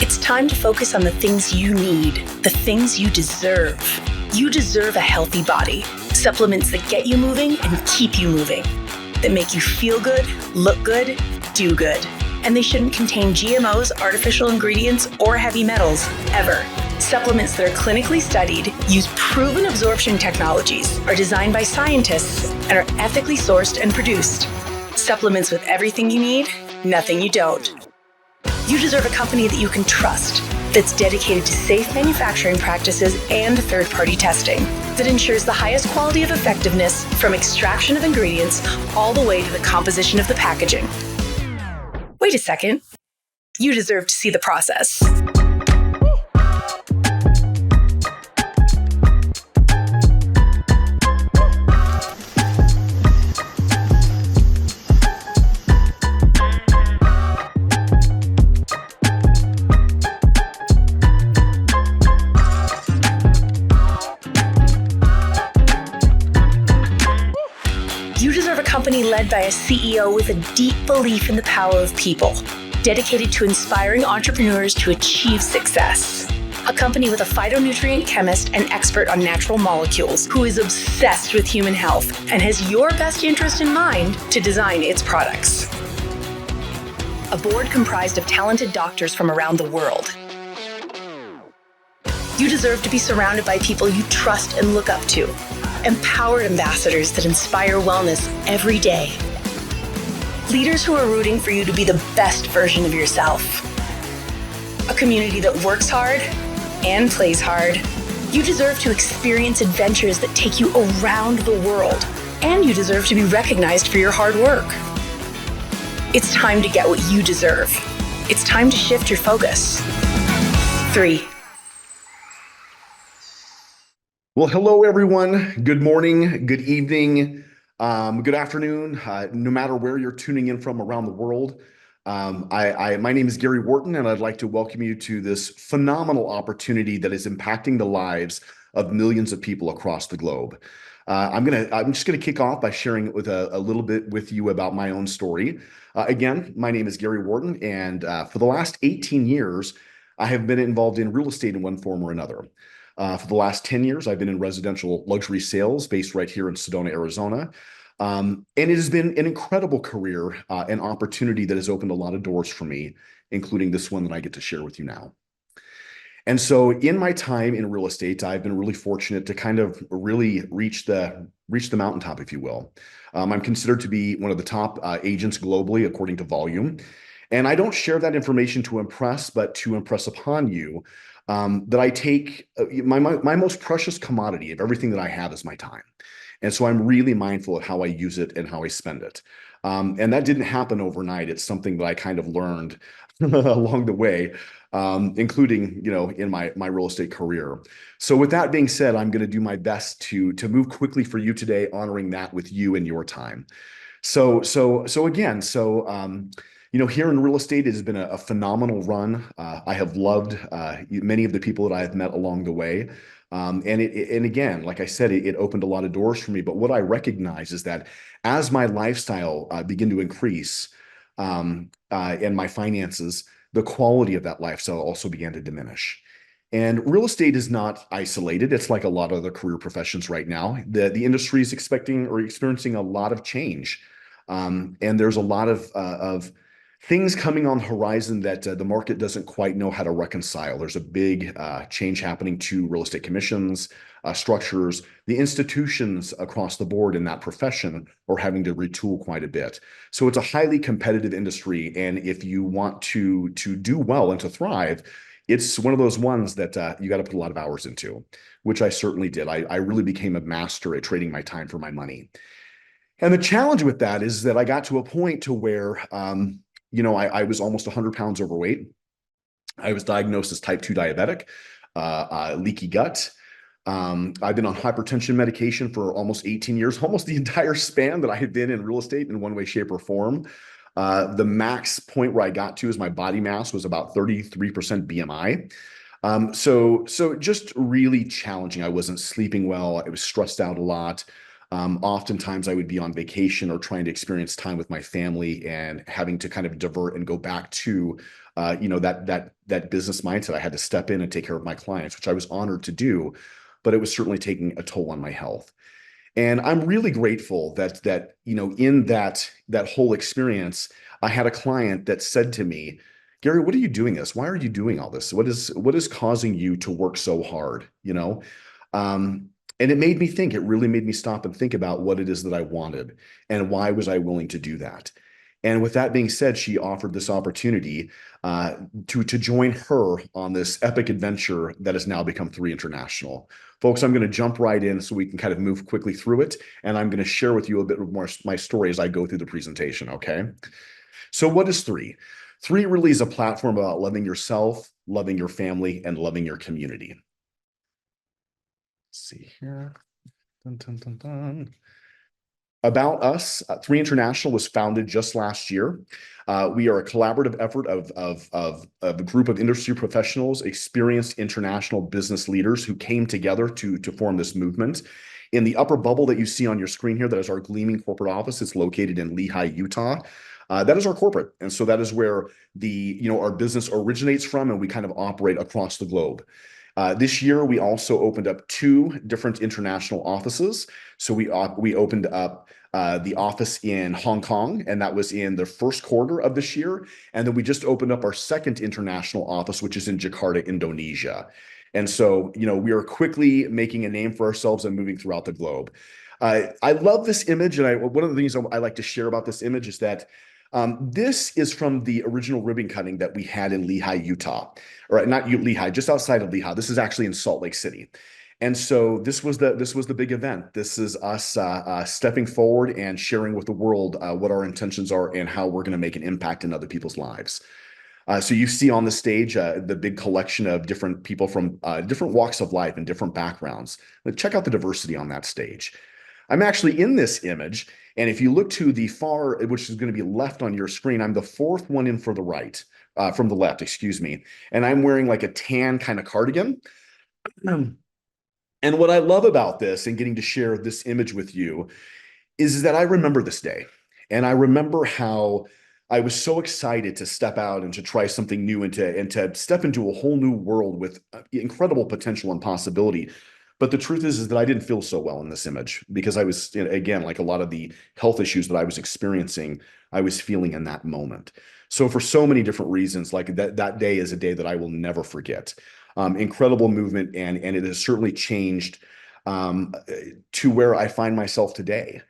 It's time to focus on the things you need, the things you deserve. You deserve a healthy body. Supplements that get you moving and keep you moving. That make you feel good, look good, do good. And they shouldn't contain GMOs, artificial ingredients, or heavy metals, ever. Supplements that are clinically studied, use proven absorption technologies, are designed by scientists, and are ethically sourced and produced. Supplements with everything you need, nothing you don't. You deserve a company that you can trust, that's dedicated to safe manufacturing practices and third-party testing, that ensures the highest quality of effectiveness from extraction of ingredients all the way to the composition of the packaging. Wait a second. You deserve to see the process. You deserve a company led by a CEO with a deep belief in the power of people, dedicated to inspiring entrepreneurs to achieve success. A company with a phytonutrient chemist and expert on natural molecules who is obsessed with human health and has your best interest in mind to design its products. A board comprised of talented doctors from around the world. You deserve to be surrounded by people you trust and look up to. Empowered ambassadors that inspire wellness every day. Leaders who are rooting for you to be the best version of yourself. A community that works hard and plays hard. You deserve to experience adventures that take you around the world, and you deserve to be recognized for your hard work. It's time to get what you deserve. It's time to shift your focus. 3. Well, hello, everyone. Good morning, good evening, good afternoon, no matter where you're tuning in from around the world. My name is Gary Whorton, and I'd like to welcome you to this phenomenal opportunity that is impacting the lives of millions of people across the globe. I'm just gonna kick off by sharing with a little bit with you about my own story. Again, my name is Gary Whorton, and for the last 18 years, I have been involved in real estate in one form or another. For the last 10 years, I've been in residential luxury sales based right here in Sedona, Arizona. And it has been an incredible career, and opportunity that has opened a lot of doors for me, including this one that I get to share with you now. And so in my time in real estate, I've been really fortunate to kind of really reach the mountaintop, if you will. I'm considered to be one of the top agents globally, according to volume. And I don't share that information to impress, but to impress upon you that I take my most precious commodity of everything that I have is my time. And so I'm really mindful of how I use it and how I spend it. And that didn't happen overnight. It's something that I kind of learned along the way, including, in my real estate career. So with that being said, I'm going to do my best to move quickly for you today, honoring that with you and your time. So again, here in real estate, it has been a phenomenal run. I have loved many of the people that I have met along the way. And again, like I said, it opened a lot of doors for me. But what I recognize is that as my lifestyle began to increase and my finances, the quality of that lifestyle also began to diminish. And real estate is not isolated. It's like a lot of other career professions right now. The industry is expecting or experiencing a lot of change. And there's a lot of things coming on the horizon that the market doesn't quite know how to reconcile. There's a big change happening to real estate commissions, structures. The institutions across the board in that profession are having to retool quite a bit. So it's a highly competitive industry. And if you want to do well and to thrive, it's one of those ones that you got to put a lot of hours into, which I certainly did. I really became a master at trading my time for my money. And the challenge with that is that I got to a point to where I was almost 100 pounds overweight. I was diagnosed as type 2 diabetic, leaky gut. I've been on hypertension medication for almost 18 years, almost the entire span that I had been in real estate in one way, shape, or form. The max point where I got to is my body mass was about 33% BMI. So just really challenging. I wasn't sleeping well. I was stressed out a lot. Oftentimes I would be on vacation or trying to experience time with my family and having to kind of divert and go back to that business mindset. I had to step in and take care of my clients, which I was honored to do, but it was certainly taking a toll on my health. And I'm really grateful that in that whole experience, I had a client that said to me, Gary, what are you doing this? Why are you doing all this? What is causing you to work so hard? Um, and it made me think. It really made me stop and think about what it is that I wanted and why was I willing to do that. And with that being said, she offered this opportunity uh, to join her on this epic adventure that has now become 3International. Folks, I'm going to jump right in so we can kind of move quickly through it. And I'm going to share with you a bit more my story as I go through the presentation, okay? So what is 3? 3 really is a platform about loving yourself, loving your family, and loving your community. Let's see here. Dun, dun, dun, dun. About us, 3International was founded just last year. We are a collaborative effort of a group of industry professionals, experienced international business leaders who came together to form this movement. In the upper bubble that you see on your screen here, that is our gleaming corporate office. It's located in Lehi, Utah. That is our corporate. And so that is where our business originates from, and we kind of operate across the globe. This year, we also opened up 2 different international offices. So we opened up the office in Hong Kong, and that was in the first quarter of this year. And then we just opened up our second international office, which is in Jakarta, Indonesia. And so, we are quickly making a name for ourselves and moving throughout the globe. I love this image, and one of the things I like to share about this image is that this is from the original ribbon cutting that we had in Lehi, Utah. Or not Lehi, just outside of Lehi. This is actually in Salt Lake City. And so this was the big event. This is us stepping forward and sharing with the world what our intentions are and how we're going to make an impact in other people's lives. So you see on the stage the big collection of different people from different walks of life and different backgrounds. But check out the diversity on that stage. I'm actually in this image, and if you look to the far, which is going to be left on your screen, I'm the 4th one in from the left, excuse me, and I'm wearing like a tan kind of cardigan. And what I love about this and getting to share this image with you is that I remember this day, and I remember how I was so excited to step out and to try something new and to step into a whole new world with incredible potential and possibility. But the truth is that I didn't feel so well in this image because I was, again, like a lot of the health issues that I was experiencing, I was feeling in that moment. So for so many different reasons, like that day is a day that I will never forget. Incredible movement, and it has certainly changed to where I find myself today.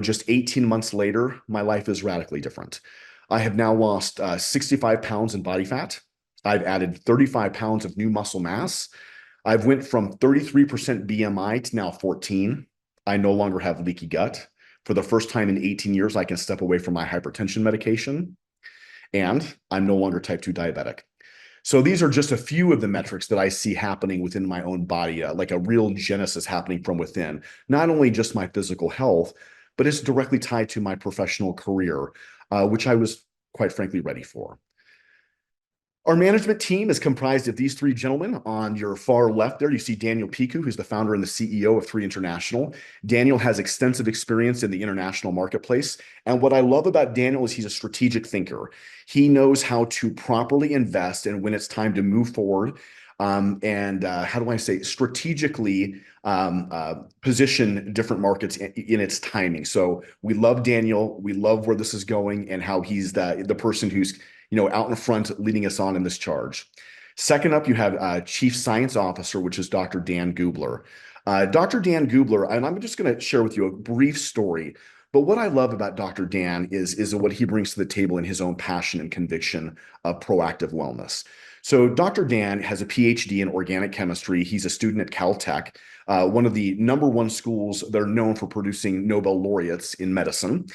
Just 18 months later, my life is radically different. I have now lost 65 pounds in body fat. I've added 35 pounds of new muscle mass. I've went from 33% BMI to now 14. I no longer have leaky gut. For the first time in 18 years, I can step away from my hypertension medication, and I'm no longer type 2 diabetic. So these are just a few of the metrics that I see happening within my own body, like a real genesis happening from within, not only just my physical health, but it's directly tied to my professional career, which I was quite frankly ready for. Our management team is comprised of these 3 gentlemen. On your far left there, you see Daniel Piku, who's the founder and the CEO of 3International. Daniel has extensive experience in the international marketplace. And what I love about Daniel is he's a strategic thinker. He knows how to properly invest and when it's time to move forward. Strategically position different markets in its timing. So we love Daniel. We love where this is going and how he's the person who's out in front leading us on in this charge. Second up, you have Chief Science Officer, which is Dr. Dan Gubler. Dr. Dan Gubler, and I'm just going to share with you a brief story, but what I love about Dr. Dan is what he brings to the table in his own passion and conviction of proactive wellness. So Dr. Dan has a PhD in organic chemistry. He's a student at Caltech, one of the #1 schools that are known for producing Nobel laureates in medicine.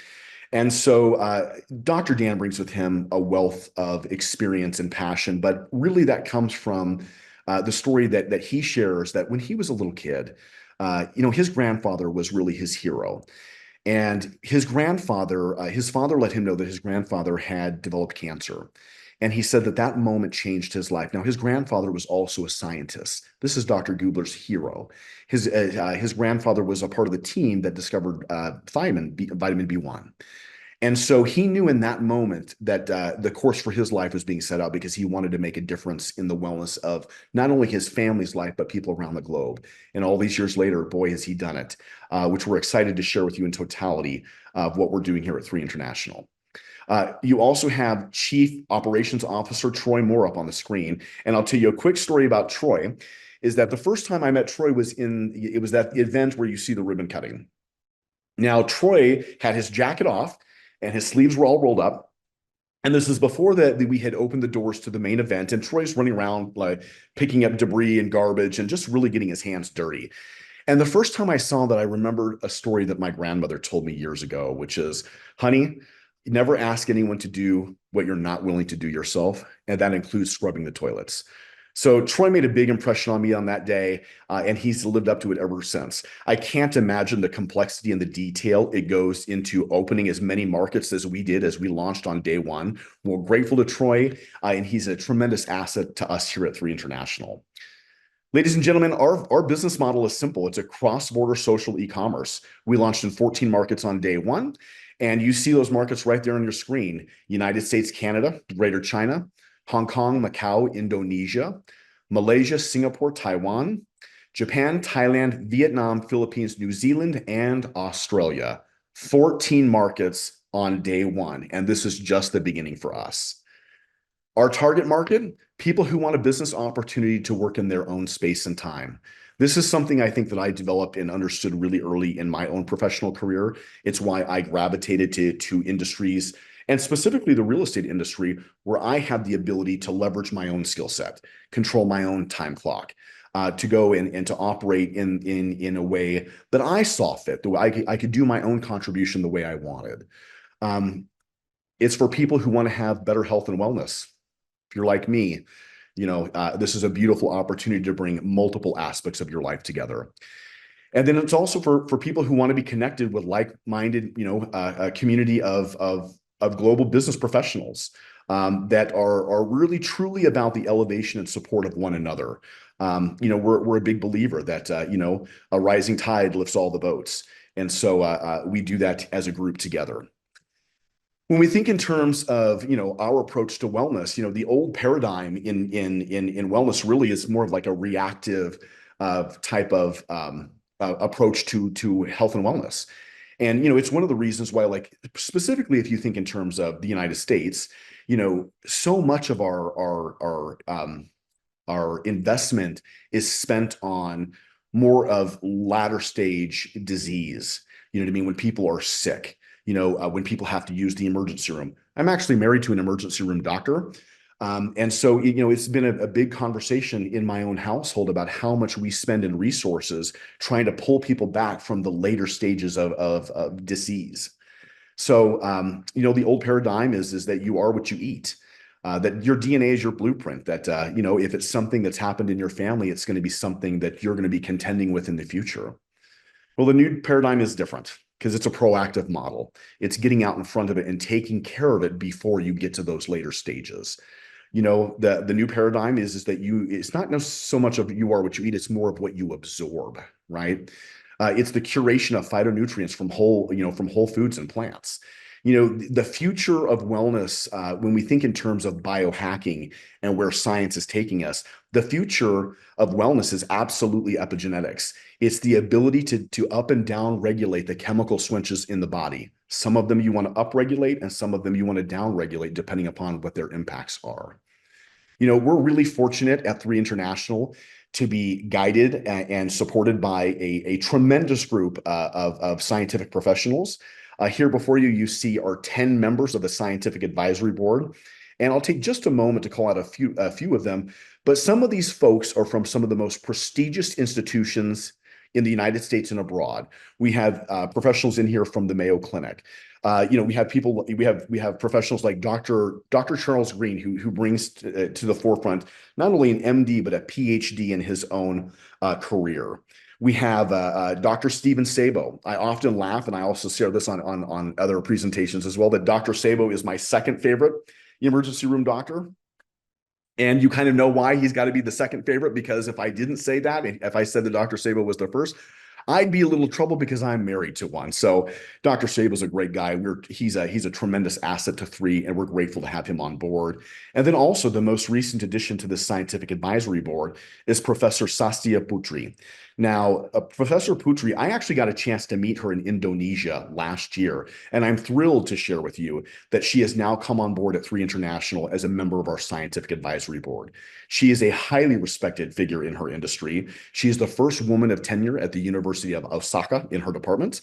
And so Dr. Dan brings with him a wealth of experience and passion, but really that comes from the story that he shares that when he was a little kid, his grandfather was really his hero. And his father let him know that his grandfather had developed cancer. And he said that moment changed his life. Now, his grandfather was also a scientist. This is Dr. Gubler's hero. His grandfather was a part of the team that discovered vitamin B1. And so he knew in that moment that the course for his life was being set out because he wanted to make a difference in the wellness of not only his family's life, but people around the globe. And all these years later, boy, has he done it, which we're excited to share with you in totality of what we're doing here at 3 International. You also have Chief Operations Officer Troy Moore up on the screen. And I'll tell you a quick story about Troy, is that the first time I met Troy was that event where you see the ribbon cutting. Now, Troy had his jacket off and his sleeves were all rolled up. And this is before that we had opened the doors to the main event, and Troy's running around like picking up debris and garbage and just really getting his hands dirty. And the first time I saw that, I remember a story that my grandmother told me years ago, which is, honey, never ask anyone to do what you're not willing to do yourself. And that includes scrubbing the toilets. So Troy made a big impression on me on that day, and he's lived up to it ever since. I can't imagine the complexity and the detail it goes into opening as many markets as we did as we launched on day one. We're grateful to Troy, and he's a tremendous asset to us here at 3 International. Ladies and gentlemen, our business model is simple. It's a cross-border social e-commerce. We launched in 14 markets on day one, and you see those markets right there on your screen: United States, Canada, Greater China, Hong Kong, Macau, Indonesia, Malaysia, Singapore, Taiwan, Japan, Thailand, Vietnam, Philippines, New Zealand, and Australia. 14 markets on day one, and this is just the beginning for us. Our target market, people who want a business opportunity to work in their own space and time. This is something I think that I developed and understood really early in my own professional career. It's why I gravitated to industries, and specifically the real estate industry, where I have the ability to leverage my own skill set, control my own time clock, to go and to operate in a way that I saw fit, the way I could do my own contribution the way I wanted. It's for people who want to have better health and wellness. If you're like me, this is a beautiful opportunity to bring multiple aspects of your life together. And then it's also for people who want to be connected with like-minded, a community of global business professionals that are really truly about the elevation and support of one another. We're a big believer that a rising tide lifts all the boats, and so we do that as a group together. When we think in terms of our approach to wellness, the old paradigm in wellness really is more of like a reactive type of approach to health and wellness. And it's one of the reasons why, like, specifically if you think in terms of the United States, so much of our investment is spent on more of latter stage disease. You know what I mean? When people are sick, when people have to use the emergency room. I'm actually married to an emergency room doctor. And so, it's been a big conversation in my own household about how much we spend in resources trying to pull people back from the later stages of disease. So, the old paradigm is that you are what you eat, that your DNA is your blueprint, that, if it's something that's happened in your family, it's going to be something that you're going to be contending with in the future. Well, the new paradigm is different because it's a proactive model. It's getting out in front of it and taking care of it before you get to those later stages. The new paradigm is that it's not so much of you are what you eat, it's more of what you absorb, right? It's the curation of phytonutrients from whole foods and plants. The future of wellness, when we think in terms of biohacking and where science is taking us, the future of wellness is absolutely epigenetics. It's the ability to up and down regulate the chemical switches in the body. Some of them you want to upregulate, and some of them you want to downregulate, depending upon what their impacts are. We're really fortunate at 3 International to be guided and supported by a tremendous group of scientific professionals. Here before you see our 10 members of the Scientific Advisory Board. And I'll take just a moment to call out a few of them. But some of these folks are from some of the most prestigious institutions in the United States and abroad. We have professionals in here from the Mayo Clinic. We have professionals like Dr. Charles Green, who brings to the forefront not only an MD, but a PhD in his own career. We have Dr. Stephen Sabo. I often laugh, and I also share this on other presentations as well, that Dr. Sabo is my second favorite emergency room doctor. And you kind of know why he's got to be the second favorite, because if I didn't say that, if I said that Dr. Sabo was the first, I'd be a little trouble because I'm married to one. So Dr. Sable's a great guy. He's a tremendous asset to Three, and we're grateful to have him on board. And then also the most recent addition to the scientific advisory board is Professor Sastia Putri. Now, Professor Putri, I actually got a chance to meet her in Indonesia last year, and I'm thrilled to share with you that she has now come on board at Three International as a member of our scientific advisory board. She is a highly respected figure in her industry. She is the first woman of tenure at the University of Osaka in her department,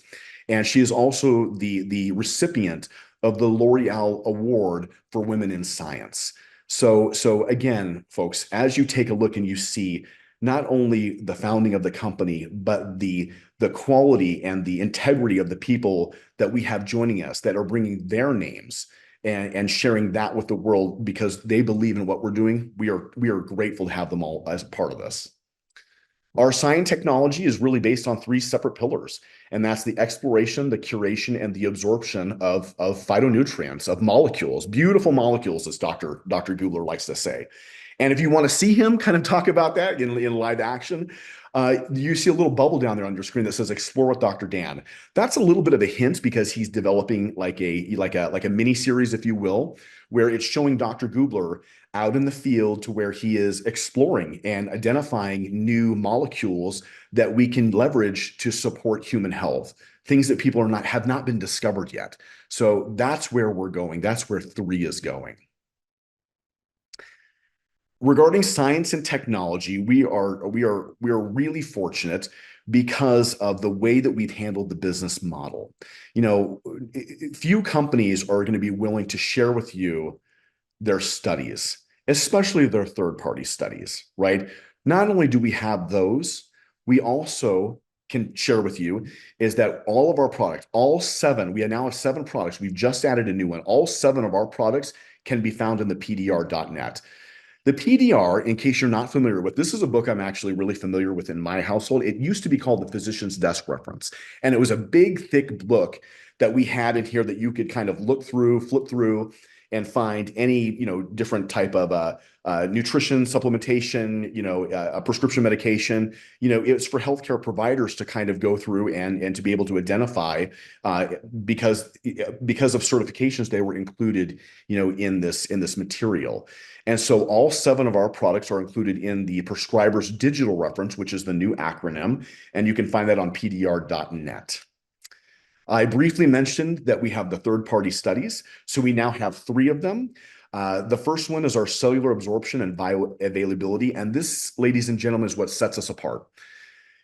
and she is also the recipient of the L'Oreal Award for Women in Science. So again, folks, as you take a look and you see not only the founding of the company, but the quality and the integrity of the people that we have joining us that are bringing their names and sharing that with the world because they believe in what we're doing. We are grateful to have them all as part of this. Our science technology is really based on three separate pillars, and that's the exploration, the curation, and the absorption of phytonutrients, of molecules, beautiful molecules, as Dr. Gubler likes to say. And if you want to see him kind of talk about that in live action, you see a little bubble down there on your screen that says "Explore with Dr. Dan." That's a little bit of a hint because he's developing like a mini series, if you will, where it's showing Dr. Gubler out in the field to where he is exploring and identifying new molecules that we can leverage to support human health, things that people have not been discovered yet. So that's where we're going. That's where Three is going. Regarding science and technology, we are really fortunate because of the way that we've handled the business model. You know, few companies are going to be willing to share with you their studies, especially their third-party studies, right? Not only do we have those, we also can share with you is that all of our products, all seven, we now have 7 products. We've just added a new one. All 7 of our products can be found in the PDR.net. The PDR, in case you're not familiar with, this is a book I'm actually really familiar with in my household. It used to be called the Physician's Desk Reference, and it was a big, thick book that we had in here that you could kind of look through, flip through, and find any different type of nutrition supplementation, a prescription medication. It's for healthcare providers to kind of go through and to be able to identify because of certifications they were included in this material. And so all 7 of our products are included in the prescriber's digital reference, which is the new acronym, and you can find that on pdr.net. I briefly mentioned that we have the third-party studies, so we now have 3 of them. The first one is our cellular absorption and bioavailability, and this, ladies and gentlemen, is what sets us apart.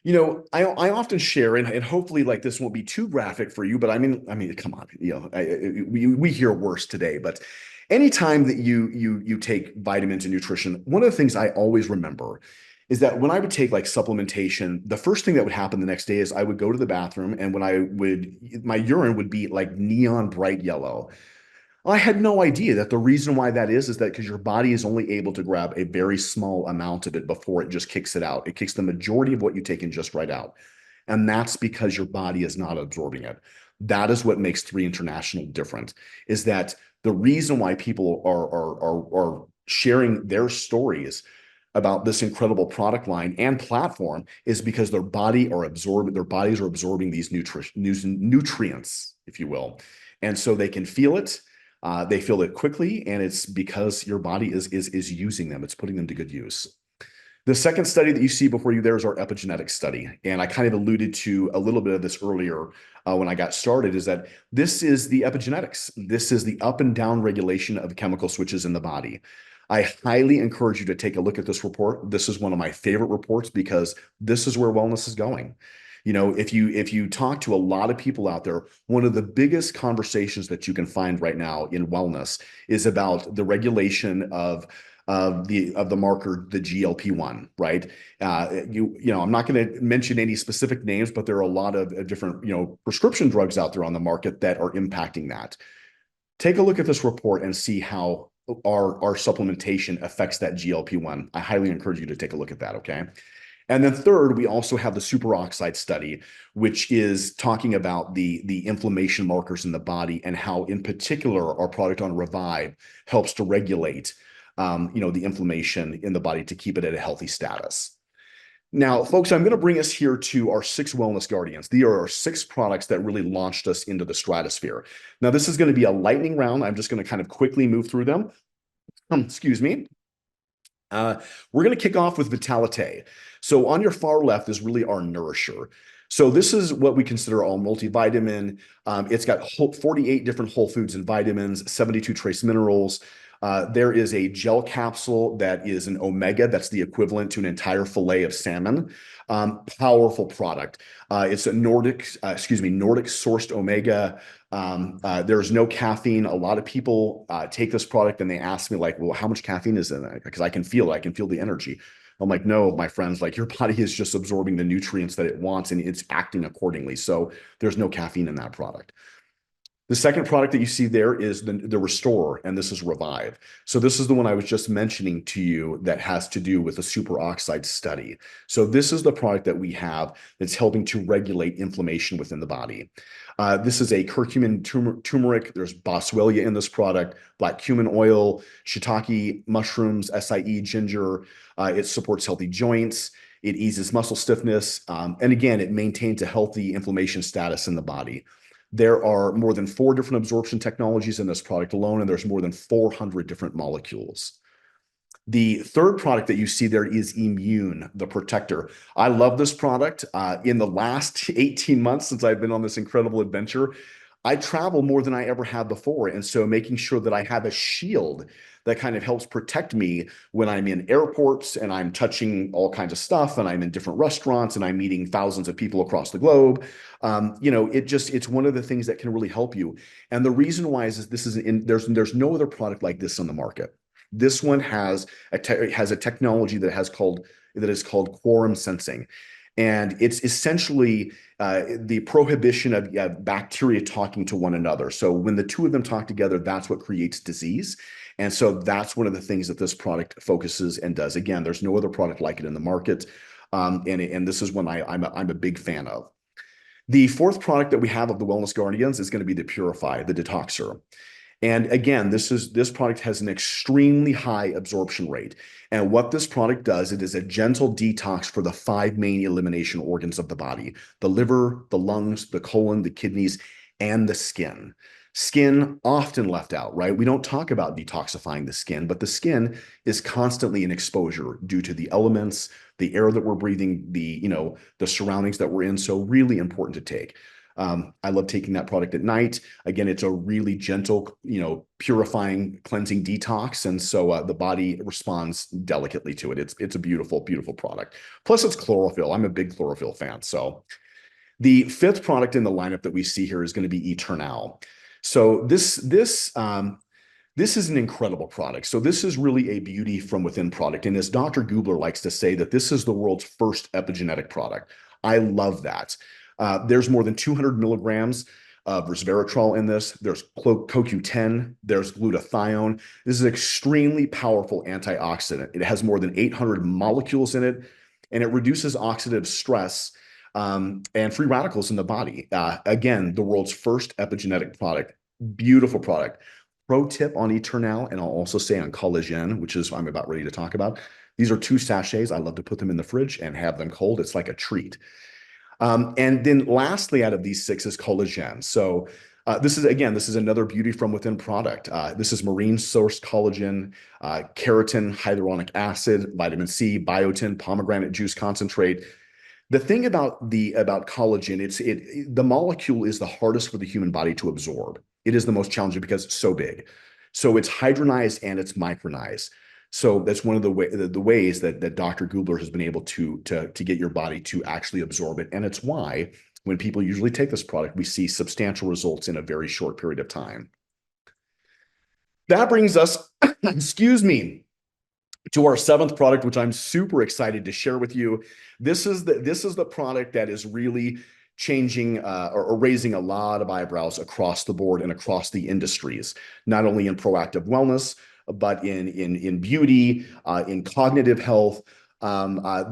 I often share, and hopefully, like, this won't be too graphic for you, but I mean, come on, we hear worse today. But anytime that you take vitamins and nutrition, one of the things I always remember is that when I would take like supplementation, the first thing that would happen the next day is I would go to the bathroom, and my urine would be like neon bright yellow. I had no idea that the reason why that is that because your body is only able to grab a very small amount of it before it just kicks it out. It kicks the majority of what you take in just right out. And that's because your body is not absorbing it. That is what makes Three International different, is that the reason why people are sharing their stories about this incredible product line and platform is because their bodies are absorbing these nutrients, if you will. And so they can feel it. They feel it quickly, and it's because your body is using them. It's putting them to good use. The second study that you see before you there is our epigenetics study. And I kind of alluded to a little bit of this earlier when I got started, is that this is the epigenetics. This is the up and down regulation of chemical switches in the body. I highly encourage you to take a look at this report. This is one of my favorite reports because this is where wellness is going. If you talk to a lot of people out there, one of the biggest conversations that you can find right now in wellness is about the regulation of the marker, the GLP-1, right? I'm not going to mention any specific names, but there are a lot of different, prescription drugs out there on the market that are impacting that. Take a look at this report and see how our supplementation affects that GLP-1. I highly encourage you to take a look at that, okay? And then third, we also have the superoxide study, which is talking about the inflammation markers in the body and how, in particular, our product on Revive helps to regulate, the inflammation in the body to keep it at a healthy status. Now, folks, I'm going to bring us here to our 6 wellness guardians. These are our 6 products that really launched us into the stratosphere. Now, this is going to be a lightning round. I'm just going to kind of quickly move through them. Excuse me. We're going to kick off with Vitalite. So on your far left is really our nourisher. So this is what we consider our multivitamin. It's got 48 different whole foods and vitamins, 72 trace minerals. There is a gel capsule that is an omega. That's the equivalent to an entire fillet of salmon. Powerful product. It's a Nordic sourced omega. There's no caffeine. A lot of people take this product and they ask me like, well, how much caffeine is in it? Because I can feel it. I can feel the energy. I'm like, no, my friends, like your body is just absorbing the nutrients that it wants and it's acting accordingly. So there's no caffeine in that product. The second product that you see there is the Restorer, and this is Revive. So this is the one I was just mentioning to you that has to do with the superoxide study. So this is the product that we have that's helping to regulate inflammation within the body. This is a curcumin turmeric. There's boswellia in this product, black cumin oil, shiitake mushrooms, acai ginger. It supports healthy joints. It eases muscle stiffness. And again, it maintains a healthy inflammation status in the body. There are more than 4 different absorption technologies in this product alone, and there's more than 400 different molecules. The third product that you see there is Immune, the protector. I love this product. In the last 18 months since I've been on this incredible adventure, I travel more than I ever have before. And so making sure that I have a shield that kind of helps protect me when I'm in airports and I'm touching all kinds of stuff and I'm in different restaurants and I'm meeting thousands of people across the globe. It's one of the things that can really help you. And the reason why is there's no other product like this on the market. This one has a technology that is called quorum sensing. And it's essentially the prohibition of bacteria talking to one another. So when the two of them talk together, that's what creates disease. And so that's one of the things that this product focuses and does. Again, there's no other product like it in the market. And this is one I'm a big fan of. The fourth product that we have of the Wellness Guardians is going to be the Purify, the Detoxer. And again, this product has an extremely high absorption rate. And what this product does, it is a gentle detox for the 5 main elimination organs of the body: the liver, the lungs, the colon, the kidneys, and the skin. Skin often left out, right? We don't talk about detoxifying the skin, but the skin is constantly in exposure due to the elements, the air that we're breathing, the surroundings that we're in. So really important to take. I love taking that product at night. Again, it's a really gentle, purifying, cleansing detox. And so the body responds delicately to it. It's a beautiful, beautiful product. Plus it's chlorophyll. I'm a big chlorophyll fan. So the fifth product in the lineup that we see here is going to be Eternal. So this is an incredible product. So this is really a beauty from within product. And as Dr. Gubler likes to say, that this is the world's first epigenetic product. I love that. There's more than 200 milligrams of resveratrol in this. There's CoQ10. There's glutathione. This is an extremely powerful antioxidant. It has more than 800 molecules in it, and it reduces oxidative stress and free radicals in the body. Again, the world's first epigenetic product. Beautiful product. Pro tip on Eternal, and I'll also say on collagen, which is I'm about ready to talk about. These are 2 sachets. I love to put them in the fridge and have them cold. It's like a treat. And then lastly, out of these 6 is collagen. So this is another beauty from within product. This is marine sourced collagen, keratin, hyaluronic acid, vitamin C, biotin, pomegranate juice concentrate. The thing about collagen, the molecule is the hardest for the human body to absorb. It is the most challenging because it's so big. So it's hydronized and it's micronized. So that's one of the ways that Dr. Gubler has been able to get your body to actually absorb it. And it's why when people usually take this product, we see substantial results in a very short period of time. That brings us, excuse me, to our 7th product, which I'm super excited to share with you. This is the product that is really changing or raising a lot of eyebrows across the board and across the industries, not only in proactive wellness, but in beauty, in cognitive health.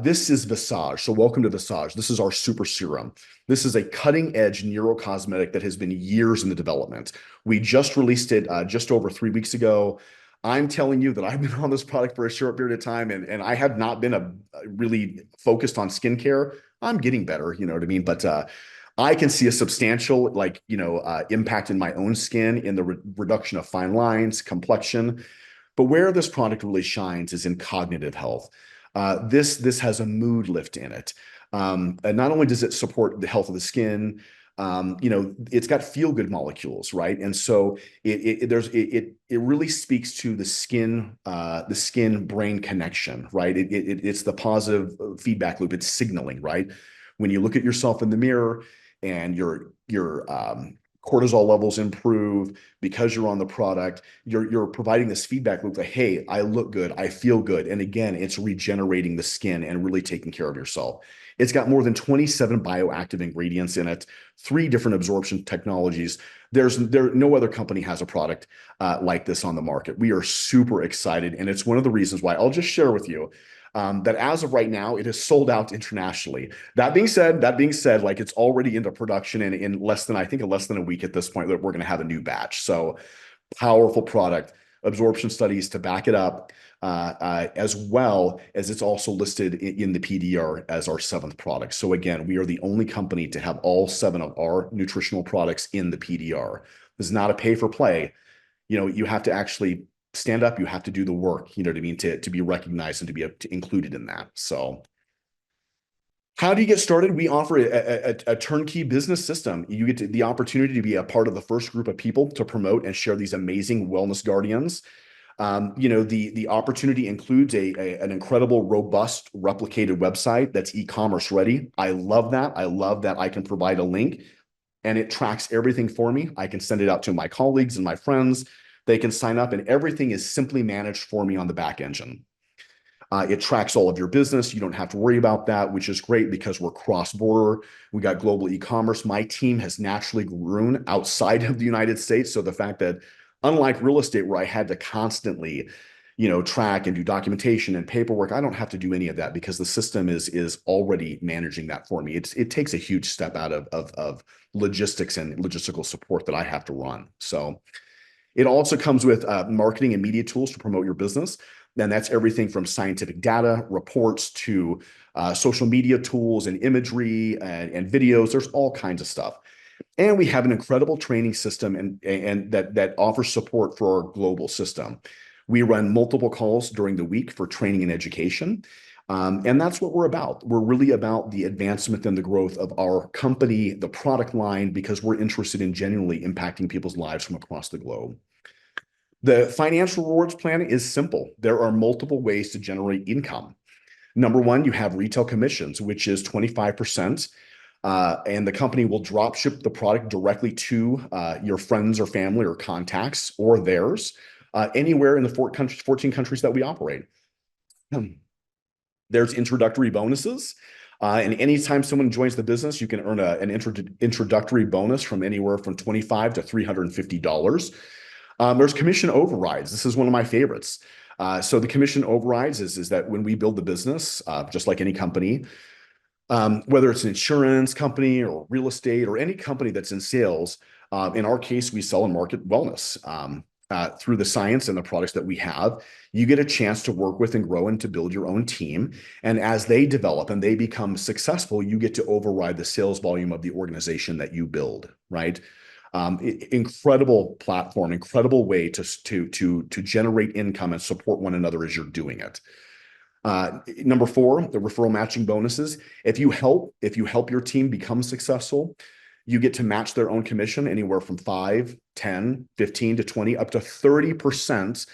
This is Visage. So welcome to Visage. This is our super serum. This is a cutting edge neurocosmetic that has been years in the development. We just released it just over 3 weeks ago. I'm telling you that I've been on this product for a short period of time, and I have not been a really focused on skincare. I'm getting better, you know what I mean? But I can see a substantial impact in my own skin in the reduction of fine lines, complexion. But where this product really shines is in cognitive health. This has a mood lift in it. And not only does it support the health of the skin, it's got feel good molecules, right? And so it really speaks to the skin brain connection, right? It's the positive feedback loop. It's signaling, right? When you look at yourself in the mirror and your cortisol levels improve because you're on the product, you're providing this feedback loop that, hey, I look good, I feel good. And again, it's regenerating the skin and really taking care of yourself. It's got more than 27 bioactive ingredients in it, 3 different absorption technologies. No other company has a product like this on the market. We are super excited, and it's one of the reasons why I'll just share with you that as of right now, it is sold out internationally. That being said, like it's already into production, and in less than a week at this point, that we're going to have a new batch. So powerful product, absorption studies to back it up, as well as it's also listed in the PDR as our 7th product. So again, we are the only company to have all 7 of our nutritional products in the PDR. This is not a pay for play. You have to actually stand up. You have to do the work, you know what I mean, to be recognized and to be included in that. So how do you get started? We offer a turnkey business system. You get the opportunity to be a part of the first group of people to promote and share these amazing wellness guardians. The opportunity includes an incredible, robust, replicated website that's e-commerce ready. I love that. I love that I can provide a link and it tracks everything for me. I can send it out to my colleagues and my friends. They can sign up, and everything is simply managed for me on the back engine. It tracks all of your business. You don't have to worry about that, which is great because we're cross-border. We got global e-commerce. My team has naturally grown outside of the United States. So the fact that, unlike real estate, where I had to constantly, track and do documentation and paperwork, I don't have to do any of that because the system is already managing that for me. It takes a huge step out of logistics and logistical support that I have to run. So it also comes with marketing and media tools to promote your business. And that's everything from scientific data, reports, to social media tools and imagery and videos. There's all kinds of stuff. And we have an incredible training system and that offers support for our global system. We run multiple calls during the week for training and education. And that's what we're about. We're really about the advancement and the growth of our company, the product line, because we're interested in genuinely impacting people's lives from across the globe. The financial rewards plan is simple. There are multiple ways to generate income. Number one, you have retail commissions, which is 25%. And the company will drop ship the product directly to your friends or family or contacts or theirs anywhere in the 14 countries that we operate. There's introductory bonuses. And anytime someone joins the business, you can earn an introductory bonus from anywhere from $25 to $350. There's commission overrides. This is one of my favorites. So the commission overrides is that when we build the business, just like any company, whether it's an insurance company or real estate or any company that's in sales, in our case, we sell and market wellness. Through the science and the products that we have, you get a chance to work with and grow and to build your own team. And as they develop and they become successful, you get to override the sales volume of the organization that you build, right? Incredible platform, incredible way to generate income and support one another as you're doing it. Number 4, the referral matching bonuses. If you help your team become successful, you get to match their own commission anywhere from 5, 10, 15 to 20, up to 30%.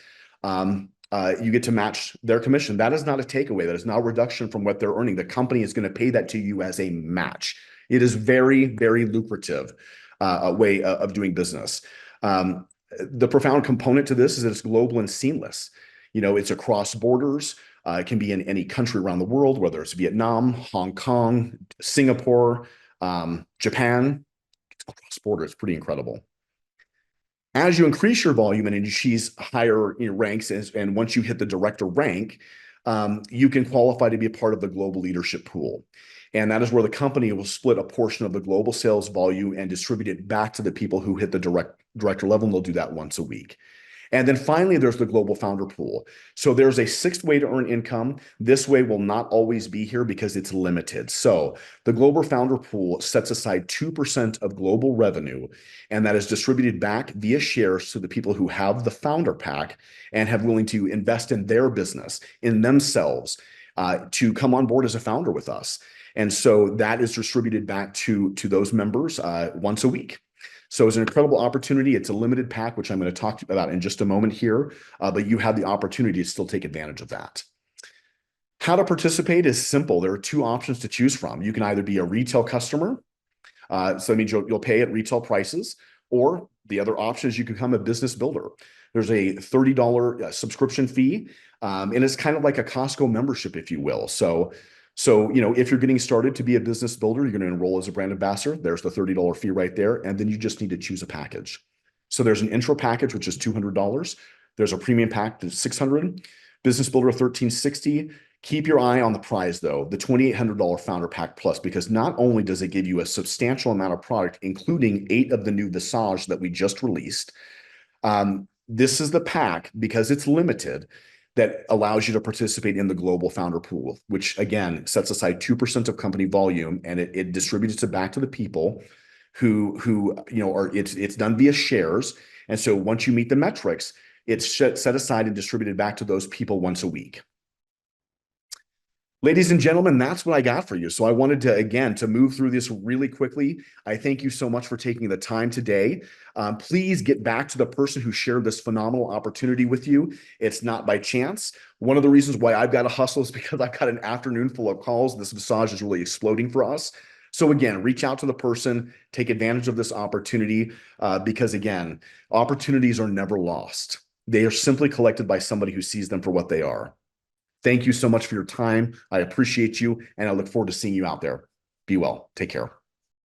You get to match their commission. That is not a takeaway. That is not a reduction from what they're earning. The company is going to pay that to you as a match. It is very, very lucrative way of doing business. The profound component to this is that it's global and seamless. It's across borders. It can be in any country around the world, whether it's Vietnam, Hong Kong, Singapore, Japan. It's cross border. It's pretty incredible. As you increase your volume and achieve higher ranks, and once you hit the director rank, you can qualify to be a part of the global leadership pool. And that is where the company will split a portion of the global sales volume and distribute it back to the people who hit the director level, and they'll do that once a week. And then finally, there's the global founder pool. So there's a sixth way to earn income. This way will not always be here because it's limited. So the global founder pool sets aside 2% of global revenue, and that is distributed back via shares to the people who have the founder pack and have willing to invest in their business, in themselves, to come on board as a founder with us. And so that is distributed back to those members once a week. So it's an incredible opportunity. It's a limited pack, which I'm going to talk about in just a moment here, but you have the opportunity to still take advantage of that. How to participate is simple. There are two options to choose from. You can either be a retail customer, so that means you'll pay at retail prices, or the other option is you can become a business builder. There's a $30 subscription fee, and it's kind of like a Costco membership, if you will. So, if you're getting started to be a business builder, you're going to enroll as a brand ambassador. There's the $30 fee right there. And then you just need to choose a package. So there's an intro package, which is $200. There's a premium pack that's $600, business builder $1,360. Keep your eye on the prize though, the $2,800 founder pack plus, because not only does it give you a substantial amount of product, including 8 of the new Visage that we just released. This is the pack, because it's limited, that allows you to participate in the global founder pool, which again sets aside 2% of company volume, and it distributes it back to the people who are, it's done via shares. And so once you meet the metrics, it's set aside and distributed back to those people once a week. Ladies and gentlemen, that's what I got for you. So I wanted to, again, to move through this really quickly. I thank you so much for taking the time today. Please get back to the person who shared this phenomenal opportunity with you. It's not by chance. One of the reasons why I've got to hustle is because I've got an afternoon full of calls. This Visage is really exploding for us. So again, reach out to the person, take advantage of this opportunity, because again, opportunities are never lost. They are simply collected by somebody who sees them for what they are. Thank you so much for your time. I appreciate you, and I look forward to seeing you out there. Be well. Take care.